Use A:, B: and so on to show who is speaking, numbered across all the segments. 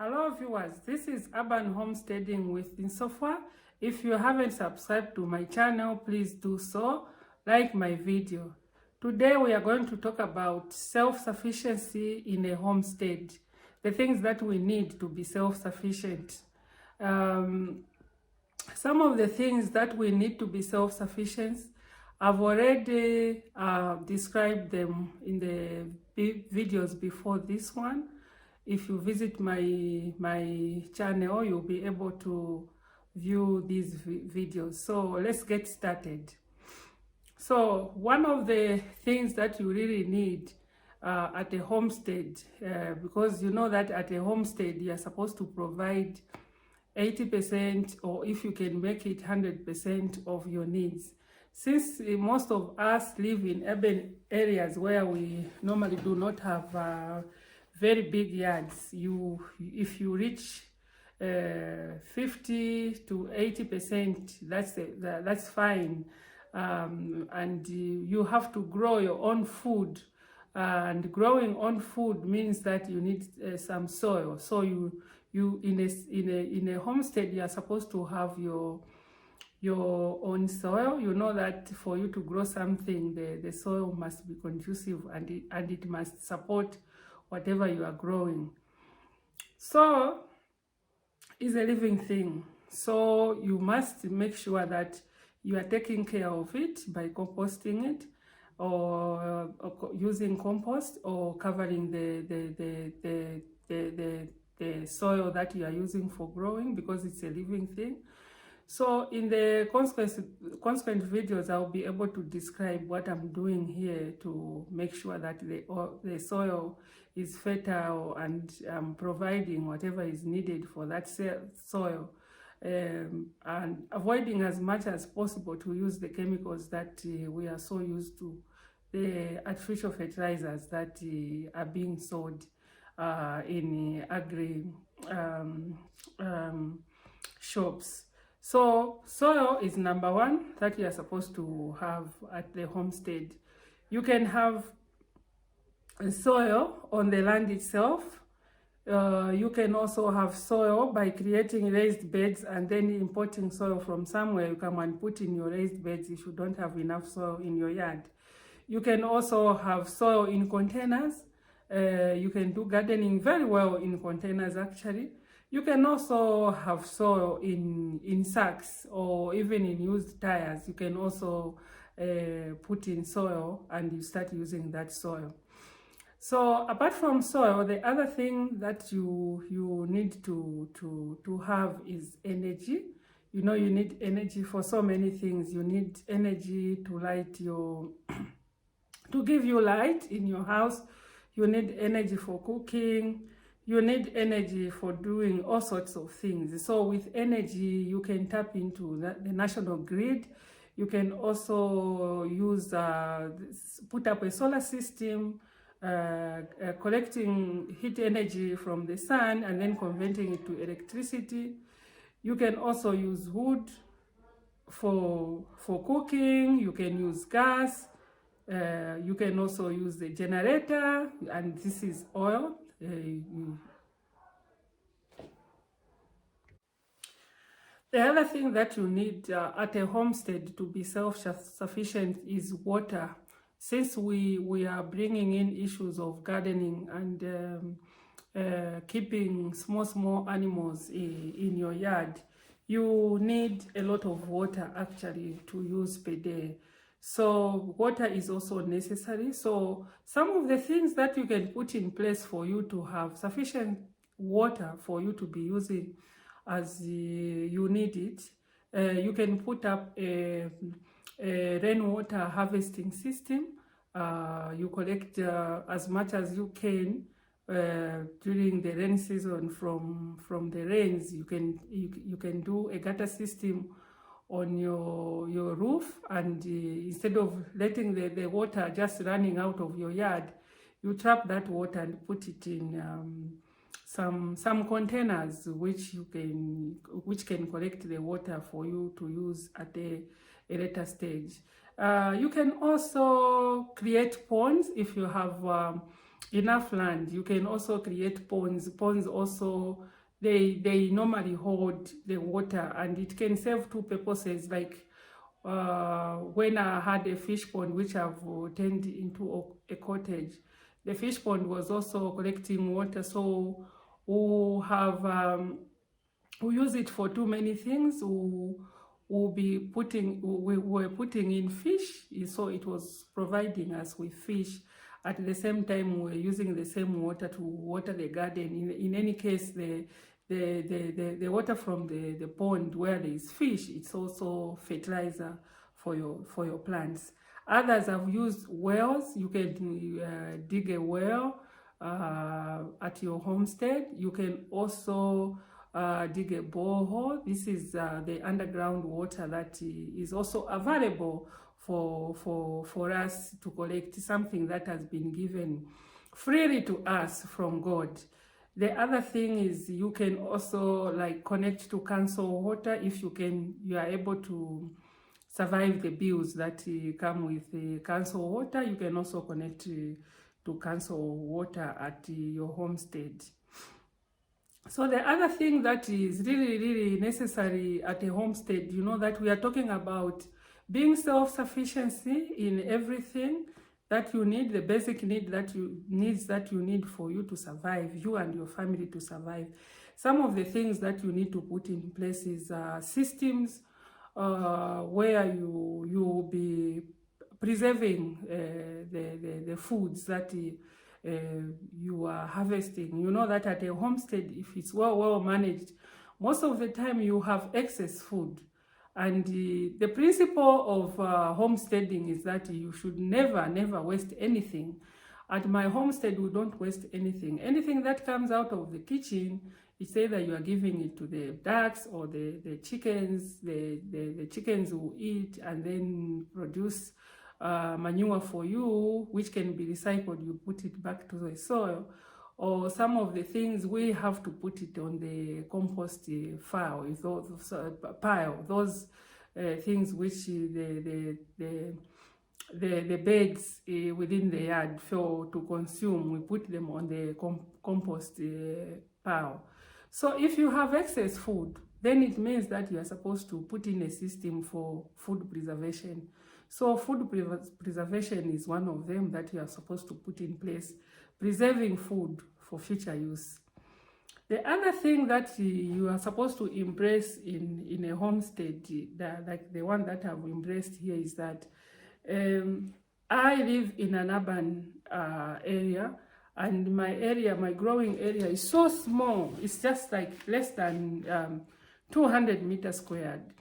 A: Hello viewers, this is Urban Homesteading with Insofar. If you haven't subscribed to my channel, please do so. Like my video. Today we are going to talk about self-sufficiency in a homestead. The things that we need to be self-sufficient. Some of the things that we need to be self-sufficient, I've already described them in the videos before this one. If you visit my channel, you'll be able to view these videos. So let's get started. So one of the things that you really need at a homestead, because you know that at a homestead you are supposed to provide 80%, or if you can make it 100% of your needs. Since most of us live in urban areas where we normally do not have very big yards, if you reach 50 to 80%, that's fine, and you have to grow your own food, and growing own food means that you need some soil. So you in a homestead, you are supposed to have your own soil. You know that for you to grow something, the soil must be conducive, and it must support whatever you are growing. So it's a living thing, so you must make sure that you are taking care of it by composting it, or using compost, or covering the soil that you are using for growing, because it's a living thing. So in the consequent videos, I'll be able to describe what I'm doing here to make sure that the soil is fertile, and providing whatever is needed for that soil, and avoiding as much as possible to use the chemicals that we are so used to, the artificial fertilizers that are being sold in agri shops. So soil is number one that you are supposed to have at the homestead. You can have soil on the land itself. You can also have soil by creating raised beds and then importing soil from somewhere. You come and put in your raised beds if you don't have enough soil in your yard. You can also have soil in containers. You can do gardening very well in containers actually. You can also have soil in sacks, or even in used tires. You can also put in soil, and you start using that soil. So apart from soil, the other thing that you need to have is energy. You know, you need energy for so many things. You need energy to light your to give you light in your house. You need energy for cooking. You need energy for doing all sorts of things. So with energy, you can tap into the national grid. You can also use put up a solar system, collecting heat energy from the sun and then converting it to electricity. You can also use wood for cooking. You can use gas. You can also use the generator, and this is oil. The other thing that you need at a homestead to be self-sufficient is water. Since we are bringing in issues of gardening and keeping small animals in your yard, you need a lot of water actually to use per day. So water is also necessary. So some of the things that you can put in place for you to have sufficient water for you to be using as you need it, you can put up a rainwater harvesting system. You collect as much as you can during the rain season from the rains. You can do a gutter system on your roof, and instead of letting the water just running out of your yard, you trap that water and put it in some containers which can collect the water for you to use at a later stage. You can also create ponds if you have enough land, you can also create ponds. Ponds also, they normally hold the water, and it can serve two purposes. Like when I had a fish pond which I've turned into a cottage, the fish pond was also collecting water. So we use it for too many things. We were putting in fish, so it was providing us with fish. At the same time, we're using the same water to water the garden. In any case, the water from the pond where there is fish, it's also fertilizer for your plants. Others have used wells. You can dig a well at your homestead. You can also dig a borehole. This is the underground water that is also available for us to collect, something that has been given freely to us from God. The other thing is you can also like connect to council water if you are able to survive the bills that come with the council water. You can also connect to council water at your homestead. So the other thing that is really necessary at a homestead, you know, that we are talking about being self-sufficiency in everything that you need, the basic needs that you need for you to survive, you and your family to survive. Some of the things that you need to put in place is systems where you will be preserving the foods that you are harvesting. You know that at a homestead, if it's well managed, most of the time you have excess food. And the principle of homesteading is that you should never waste anything. At my homestead, we don't waste anything. Anything that comes out of the kitchen, it's either you are giving it to the ducks or the chickens. The chickens will eat and then produce manure for you, which can be recycled. You put it back to the soil. Or some of the things we have to put it on the compost pile, those things which the birds within the yard fail to consume, we put them on the compost pile. So if you have excess food, then it means that you are supposed to put in a system for food preservation. So food preservation is one of them that you are supposed to put in place, preserving food for future use. The other thing that you are supposed to embrace in a homestead, like the one that I've embraced here, is that I live in an urban area, and my growing area is so small. It's just like less than 200 meters squared.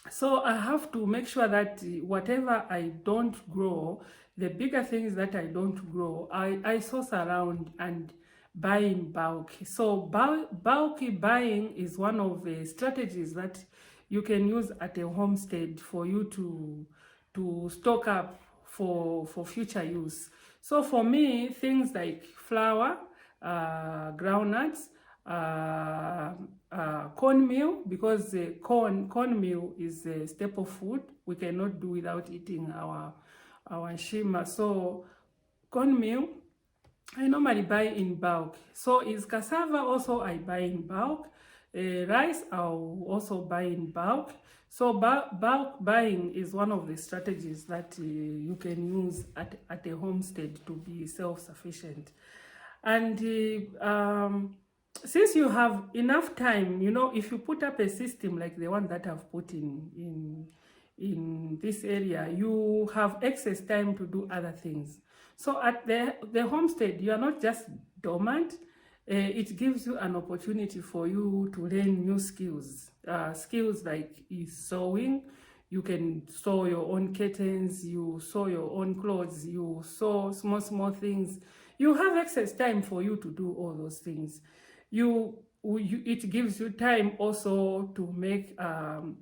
A: So I have to make sure that whatever I don't grow, the bigger things that I don't grow, I source around and buy in bulk. So bulky buying is one of the strategies that you can use at a homestead for you to stock up for future use. So for me, things like flour, groundnuts, cornmeal, because cornmeal is a staple food. We cannot do without eating our shima. So cornmeal, I normally buy in bulk. So is cassava also I buy in bulk. Rice I'll also buy in bulk. So bulk buying is one of the strategies that you can use at a homestead to be self-sufficient. And since you have enough time, you know, if you put up a system like the one that I've put in this area, you have excess time to do other things. So at the homestead, you are not just dormant. It gives you an opportunity for you to learn new skills. Skills like sewing. You can sew your own curtains, you sew your own clothes, you sew small things. You have excess time for you to do all those things. It gives you time also to make the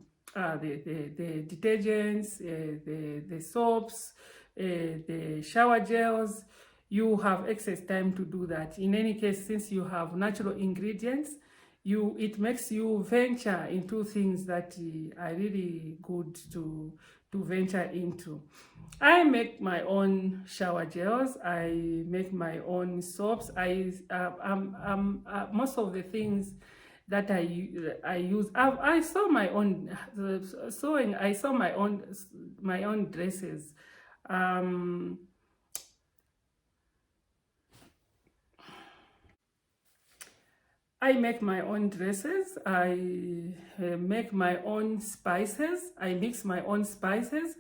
A: detergents, the soaps, the shower gels. You have excess time to do that. In any case, since you have natural ingredients, it makes you venture into things that are really good to venture into. I make my own shower gels. I make my own soaps. Most of the things that I use. I saw my own sewing. I saw my own dresses. I make my own dresses. I make my own spices. I mix my own spices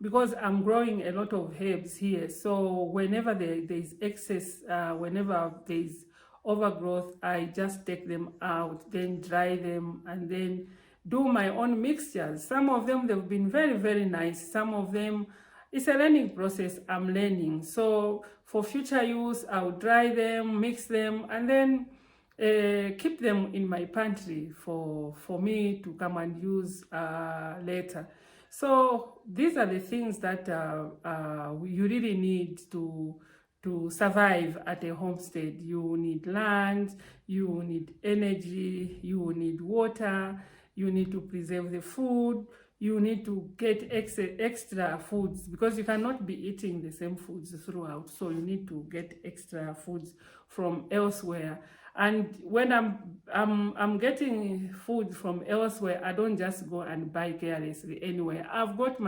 A: because I'm growing a lot of herbs here. So whenever there's excess, whenever there's overgrowth, I just take them out, then dry them, and then do my own mixtures. Some of them, they've been very, very nice. Some of them, it's a learning process. I'm learning. So for future use, I'll dry them, mix them, and then keep them in my pantry for me to come and use later. So these are the things that you really need to survive at a homestead. You need land, you need energy, you need water, you need to preserve the food, you need to get extra foods because you cannot be eating the same foods throughout. So you need to get extra foods from elsewhere. And when I'm getting food from elsewhere, I don't just go and buy carelessly anywhere. I've got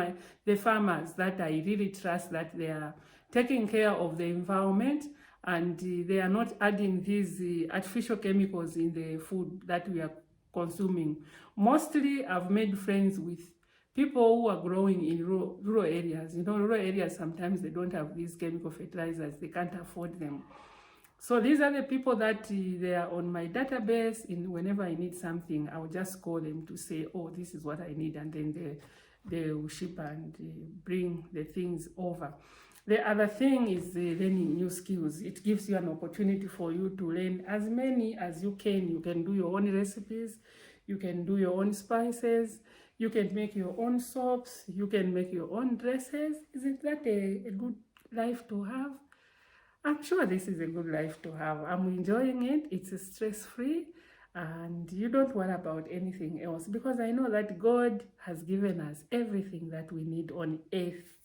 A: the farmers that I really trust, that they are taking care of the environment and they are not adding these artificial chemicals in the food that we are consuming. Mostly I've made friends with people who are growing in rural areas. You know, rural areas, sometimes they don't have these chemical fertilizers, they can't afford them. So these are the people that they are on my database. Whenever I need something, I'll just call them to say, oh, this is what I need, and then they will ship and bring the things over. The other thing is learning new skills. It gives you an opportunity for you to learn as many as you can. You can do your own recipes, you can do your own spices, you can make your own soaps, you can make your own dresses. Isn't that a good life to have? I'm sure this is a good life to have. I'm enjoying it. It's stress-free and you don't worry about anything else because I know that God has given us everything that we need on earth,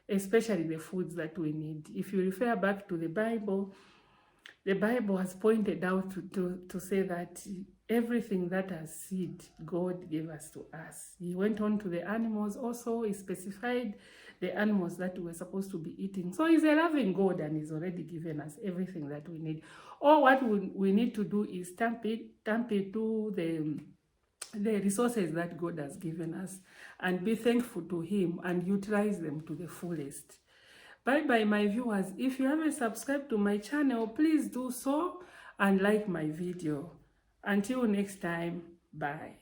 A: especially the foods that we need. If you refer back to the Bible has pointed out to say that everything that has seed, God gave us to us. He went on to the animals also. He specified the animals that we're supposed to be eating. So he's a loving God and he's already given us everything that we need. All what we need to do is tap it to the resources that God has given us and be thankful to him and utilize them to the fullest. Bye my viewers. If you haven't subscribed to my channel, please do so and like my video. Until next time, bye.